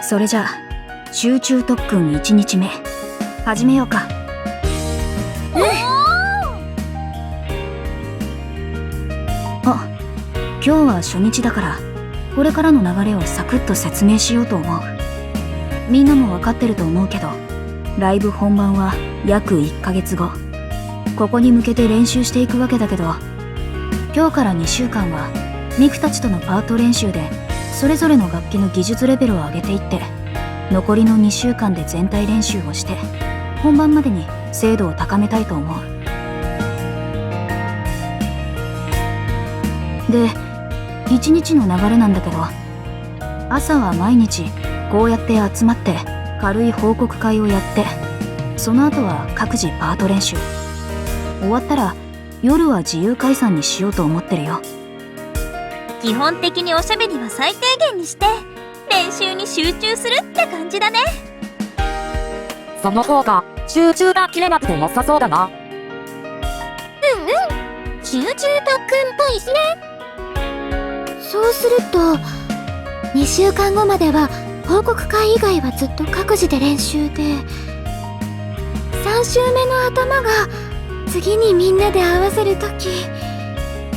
それじゃあ集中特訓1日目始めようか。あ、今日は初日だからこれからの流れをサクッと説明しようと思う。みんなも分かってると思うけど、ライブ本番は約1ヶ月後。ここに向けて練習していくわけだけど、今日から2週間はミクたちとのパート練習でそれぞれの楽器の技術レベルを上げていって、残りの2週間で全体練習をして本番までに精度を高めたいと思う。で、1日の流れなんだけど、朝は毎日こうやって集まって軽い報告会をやって、その後は各自パート練習。終わったら夜は自由解散にしようと思ってるよ。基本的におしゃべりは最低限にして練習に集中するって感じだね。その方が集中が切れなくて良さそうだな。集中特訓っぽいしね。そうすると2週間後までは報告会以外はずっと各自で練習で、3週目の頭が次にみんなで合わせるときっ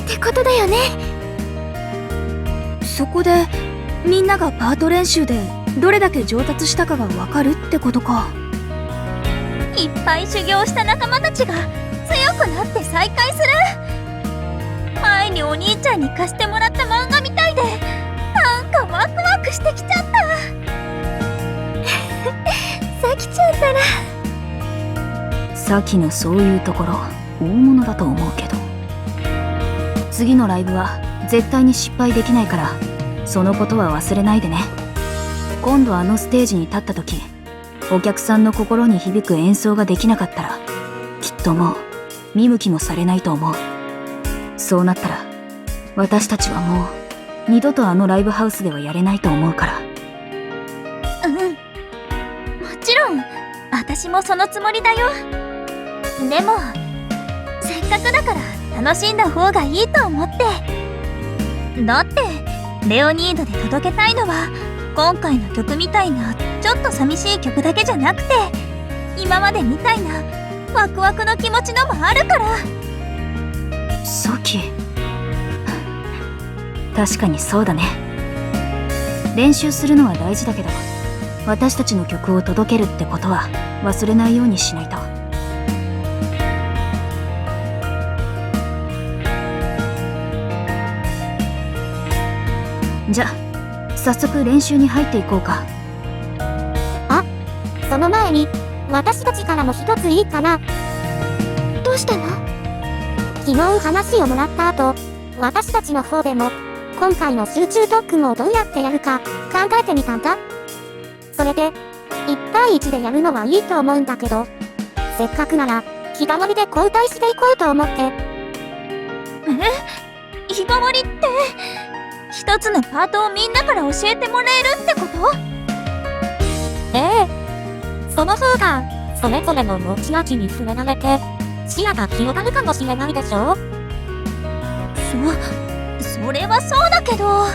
てことだよね。そこでみんながパート練習でどれだけ上達したかがわかるってことか。いっぱい修行した仲間たちが強くなって再会する。前にお兄ちゃんに貸してもらった漫画みたいで、なんかワクワクしてきちゃった。さきちゃんったら。さきのそういうところ大物だと思うけど、次のライブは絶対に失敗できないから、そのことは忘れないでね。今度あのステージに立った時、お客さんの心に響く演奏ができなかったら、きっともう見向きもされないと思う。そうなったら私たちはもう二度とあのライブハウスではやれないと思うから。もちろん私もそのつもりだよ。でもせっかくだから楽しんだ方がいいと思って。だってレオニードで届けたいのは今回の曲みたいなちょっと寂しい曲だけじゃなくて、今までみたいなワクワクの気持ちのもあるから。さき、確かにそうだね。練習するのは大事だけど、私たちの曲を届けるってことは忘れないようにしないと。じゃあ早速練習に入っていこうか。その前に私たちからも一ついいかな。どうしたの？昨日話をもらった後、私たちの方でも今回の集中特訓をどうやってやるか考えてみたんだ。それで1対1でやるのはいいと思うんだけど、せっかくなら日替わりで交代していこうと思って。日替わりって一つのパートをみんなから教えてもらえるってこと？その方がそれぞれの持ち味に触れられて視野が広がるかもしれないでしょ。それはそうだけど、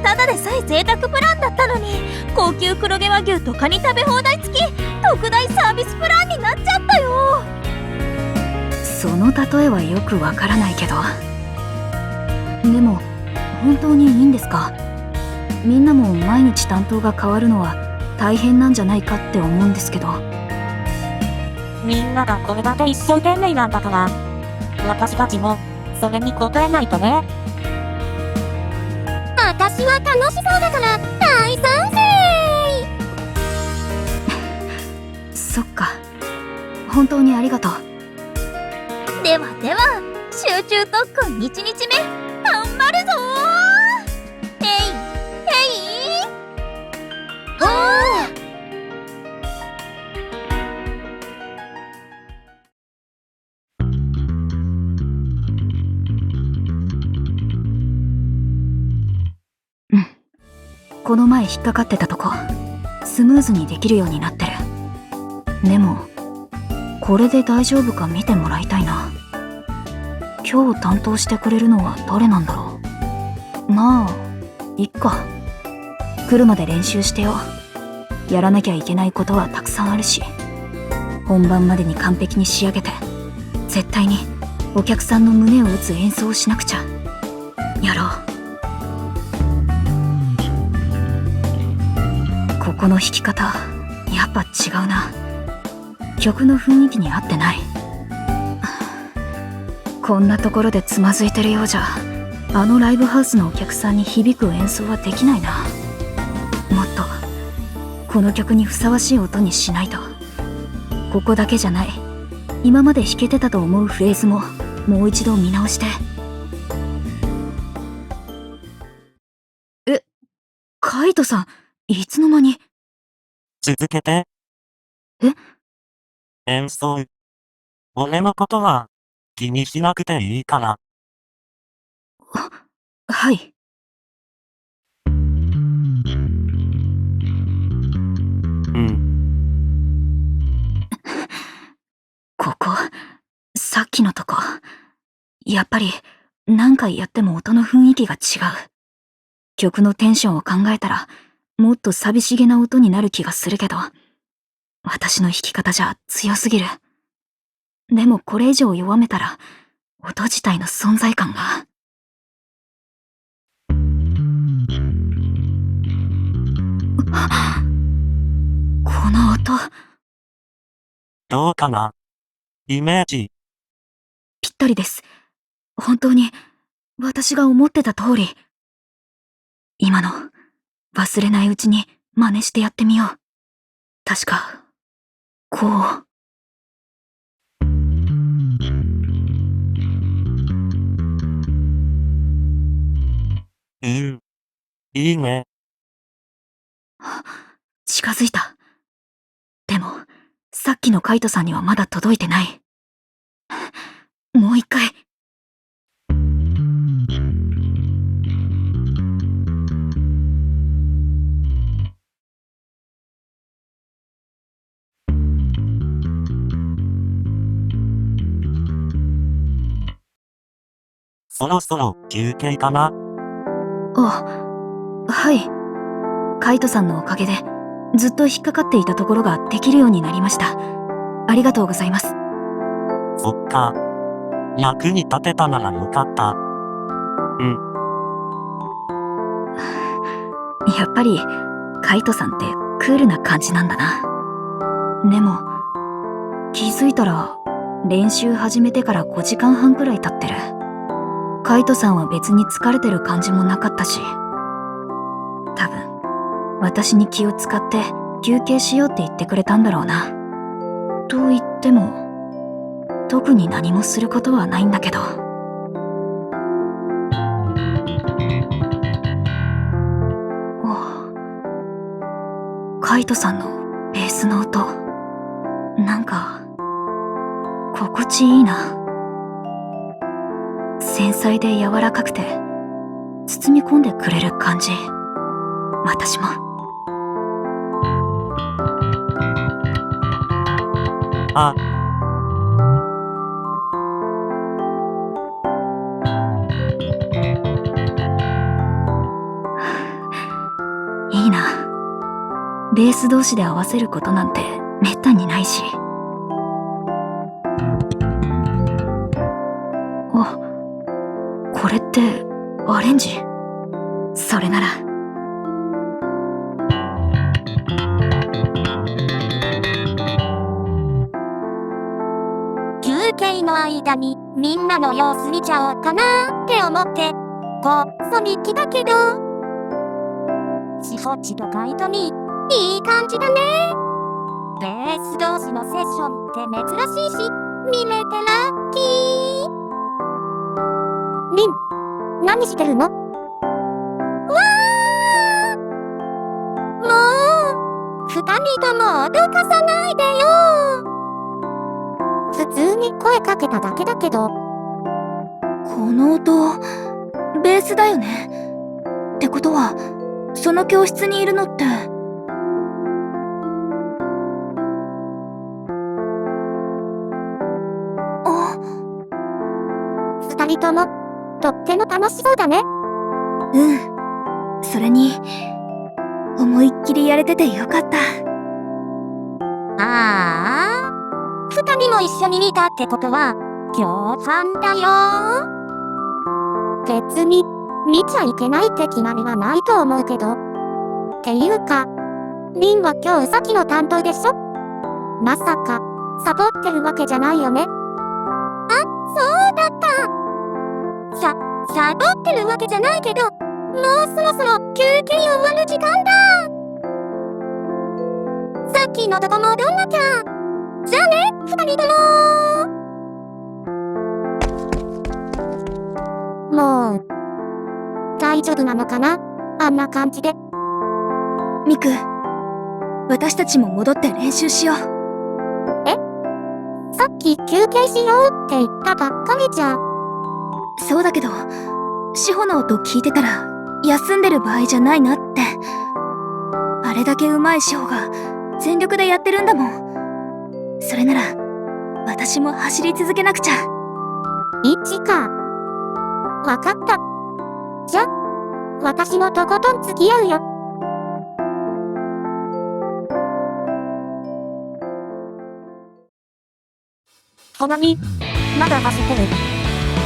ただでさえ贅沢プランだったのに高級黒毛和牛とカニ食べ放題付き特大サービスプランになっちゃったよ。その例えはよくわからないけど、でも本当にいいんですか？みんなも毎日担当が変わるのは大変なんじゃないかって思うんですけど。みんながこれだけ一生懸命なんだから、私たちもそれに応えないとね。私は楽しそうだから大賛成。そっか、本当にありがとう。では集中特訓1日目頑張るぞー。この前引っかかってたとこスムーズにできるようになってる。でもこれで大丈夫か見てもらいたいな。今日担当してくれるのは誰なんだろう。まあいっか。来るまで練習してよ。やらなきゃいけないことはたくさんあるし、本番までに完璧に仕上げて、絶対にお客さんの胸を打つ演奏をしなくちゃ。やろう。ここの弾き方、やっぱ違うな。曲の雰囲気に合ってない。こんなところでつまずいてるようじゃ、あのライブハウスのお客さんに響く演奏はできないな。もっとこの曲にふさわしい音にしないと。ここだけじゃない、今まで弾けてたと思うフレーズももう一度見直して。カイトさん、いつの間に。続けて。え？演奏。俺のことは気にしなくていいから。はい。ここ、さっきのとこ。やっぱり何回やっても音の雰囲気が違う。曲のテンションを考えたらもっと寂しげな音になる気がするけど、私の弾き方じゃ強すぎる。でもこれ以上弱めたら音自体の存在感が。この音。どうかな？イメージ。ぴったりです。本当に私が思ってた通り。今の忘れないうちに真似してやってみよう。確かこう。いいね。近づいた。でもさっきのカイトさんにはまだ届いてない。もう一回。そろそろ休憩かな？はい。カイトさんのおかげでずっと引っかかっていたところができるようになりました。ありがとうございます。そっか。役に立てたならよかった。やっぱりカイトさんってクールな感じなんだな。でも気づいたら練習始めてから5時間半くらい経ってる。カイトさんは別に疲れてる感じもなかったし、多分私に気を使って休憩しようって言ってくれたんだろうな。と言っても特に何もすることはないんだけど。カイトさんのベースの音、なんか心地いいな。繊細で柔らかくて包み込んでくれる感じ。私も。いいな。ベース同士で合わせることなんてめったにないし。これってアレンジ？それなら。休憩の間にみんなの様子見ちゃおうかなって思ってこっそり来たけど、しほちとカイトにいい感じだね。ベース同士のセッションって珍しいし見れてラッキー。リン、何してるの？わー！もう二人とも脅かさないでよ。普通に声かけただけだけど。この音ベースだよね。ってことはその教室にいるのって。二人ともとっても楽しそうだね。それに思いっきりやれててよかった。ああ。二人も一緒に見たってことは、共犯だよ。別に、見ちゃいけないって決まりはないと思うけど。っていうか、リンは今日さきの担当でしょ？まさか、サボってるわけじゃないよね。あ、そうだった。サボってるわけじゃないけど、もうそろそろ休憩終わる時間だ。さっきのとこ戻んなきゃ。じゃあね、二人とも。もう、大丈夫なのかな？あんな感じで。ミク、私たちも戻って練習しよう。さっき休憩しようって言ったばっかりじゃん。そうだけど、志保の音聞いてたら、休んでる場合じゃないなって。あれだけ上手い志保が全力でやってるんだもん。それなら、私も走り続けなくちゃ。一か。わかった。じゃ、私もとことん付き合うよ。ほなみ、まだ走ってる。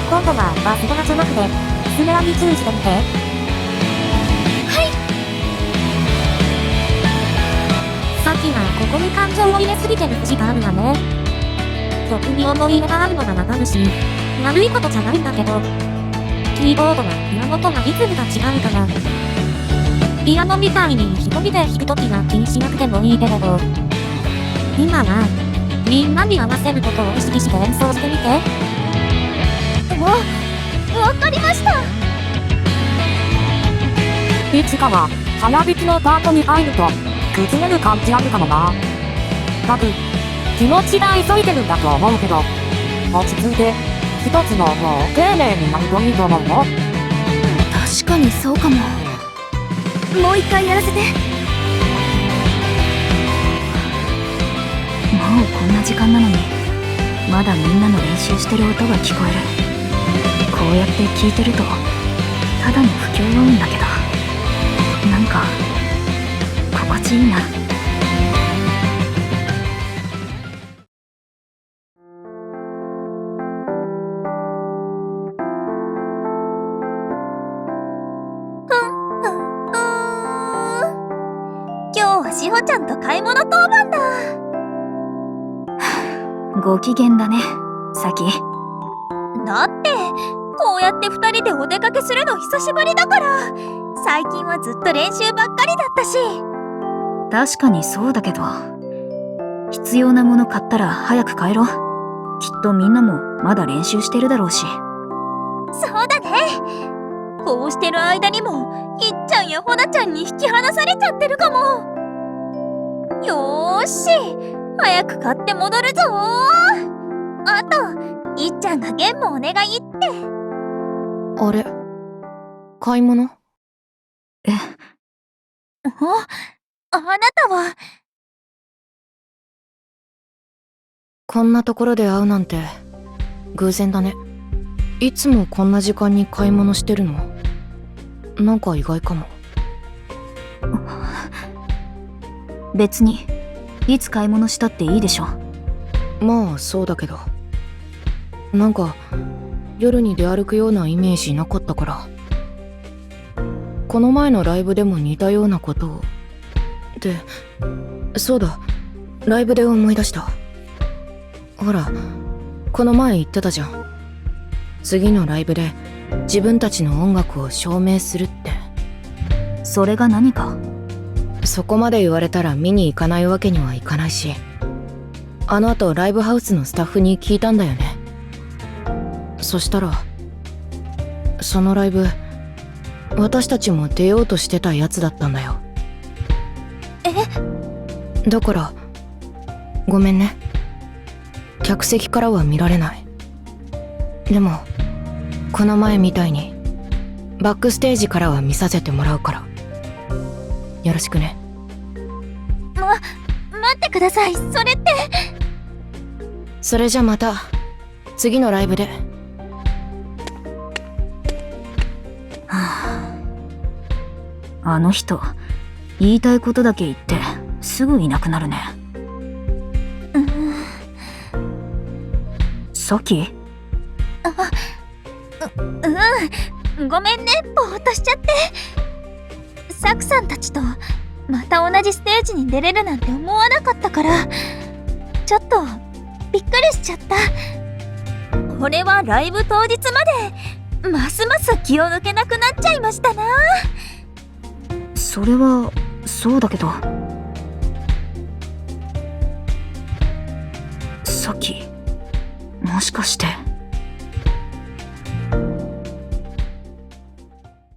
今度はバスドラじゃなくて、スネアに注意してみて。さっきはここに感情を入れすぎてる節があるわね。曲に思い入れがあるのがわかるし、悪いことじゃないんだけど、キーボードがピアノとはリズムが違うから、ピアノみたいに一人で弾くときは気にしなくてもいいけれど、今は、みんなに合わせることを意識して演奏してみて。わかりました。いつかは、花火きのパートに入ると、崩れる感じあるかもな。多分、気持ちが急いでるんだと思うけど、落ち着いて、一つのもう丁寧になるといいと思うよ。確かにそうかも。もう一回やらせて。もうこんな時間なのに、まだみんなの練習してる音が聞こえる。こうやって聞いてると、ただの不協和音だけど、なんか、心地いいな。今日はしほちゃんと買い物当番だ。ご機嫌だね、サキ。だって、こうやって二人でお出かけするの久しぶりだから、最近はずっと練習ばっかりだったし。確かにそうだけど、必要なもの買ったら早く帰ろう。きっとみんなもまだ練習してるだろうし。そうだね。こうしてる間にも、いっちゃんやほなちゃんに引き離されちゃってるかも。よーし、早く買って戻るぞー。あと、いっちゃんがゲンもお願いって。あれ？買い物？あなたは。こんなところで会うなんて偶然だね。いつもこんな時間に買い物してるの？なんか意外かも。別にいつ買い物したっていいでしょ。まあそうだけど、なんか夜に出歩くようなイメージなかったから。この前のライブでも似たようなことを。で、そうだ、ライブで思い出した。ほら、この前言ってたじゃん。次のライブで自分たちの音楽を証明するって。それが何か？そこまで言われたら見に行かないわけにはいかないし、あの後ライブハウスのスタッフに聞いたんだよね。そしたら、そのライブ、私たちも出ようとしてたやつだったんだよ。だから、ごめんね。客席からは見られない。でも、この前みたいに、バックステージからは見させてもらうから。よろしくね。待ってください。それって。それじゃまた、次のライブで。あの人、言いたいことだけ言ってすぐいなくなるね。サキ？ごめんね、ぼーっとしちゃって。サクさんたちとまた同じステージに出れるなんて思わなかったから、ちょっとびっくりしちゃった。これはライブ当日までますます気を抜けなくなっちゃいましたな。それはそうだけど、サキ、もしかして